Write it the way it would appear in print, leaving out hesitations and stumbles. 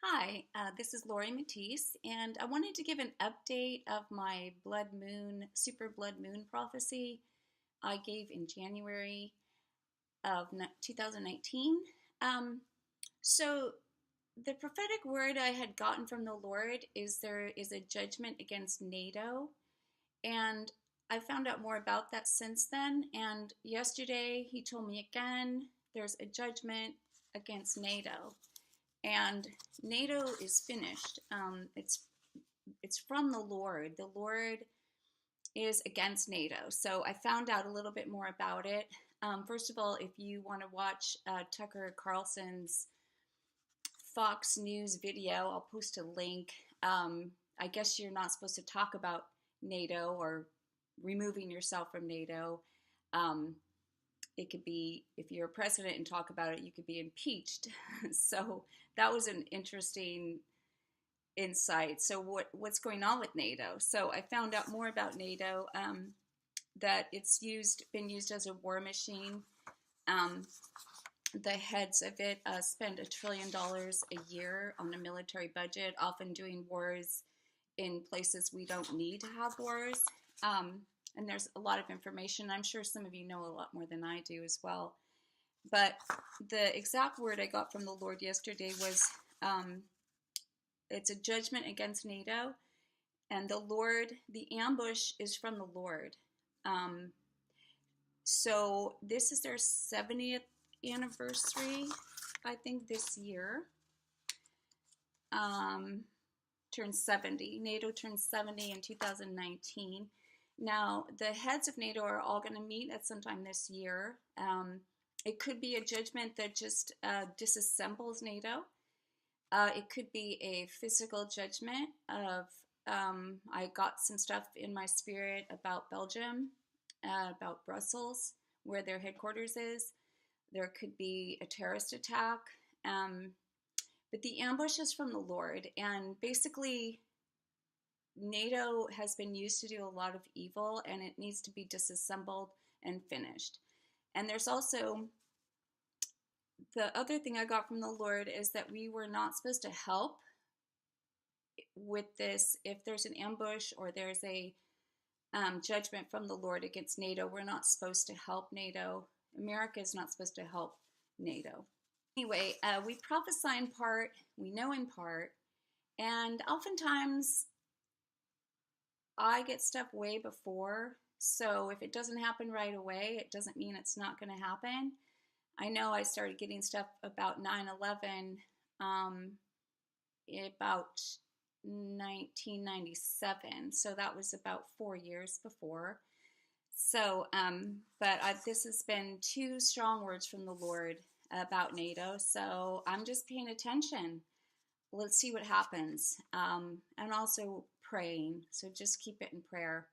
Hi, this is Lori Matisse, and I wanted to give an update of my blood moon, super blood moon prophecy I gave in January of 2019. Um, so, the prophetic word I had gotten from the Lord is there is a judgment against NATO, and I found out more about that since then. And yesterday, he told me again there's a judgment against NATO. And NATO is finished. It's from the Lord. The Lord is against NATO. So I found out a little bit more about it. First of all, if you want to watch Tucker Carlson's Fox News video, I'll post a link. I guess you're not supposed to talk about NATO or removing yourself from NATO. Um, it could be, if you're a president and talk about it, you could be impeached. So that was an interesting insight. So what's going on with NATO? So I found out more about NATO, that it's been used as a war machine. Um, the heads of it spend $1 trillion a year on a military budget, often doing wars in places we don't need to have wars. And there's a lot of information. I'm sure some of you know a lot more than I do as well. But the exact word I got from the Lord yesterday was it's a judgment against NATO. And the ambush is from the Lord. So this is their 70th anniversary, I think, this year. Turned 70. NATO turned 70 in 2019. Now, the heads of NATO are all going to meet at some time this year. It could be a judgment that just disassembles NATO. It could be a physical judgment of, I got some stuff in my spirit about Belgium, about Brussels, where their headquarters is. There could be a terrorist attack. But the ambush is from the Lord. And basically, NATO has been used to do a lot of evil, and it needs to be disassembled and finished. And there's also, the other thing I got from the Lord is that we were not supposed to help with this. If there's an ambush or there's a judgment from the Lord against NATO, we're not supposed to help NATO. America is not supposed to help NATO. Anyway, we prophesy in part, we know in part, and oftentimes I get stuff way before. So if it doesn't happen right away, it doesn't mean it's not going to happen. I know I started getting stuff about 9/11 about 1997. So that was about 4 years before. So, this has been two strong words from the Lord about NATO. So I'm just paying attention. Let's see what happens. And also praying. So just keep it in prayer.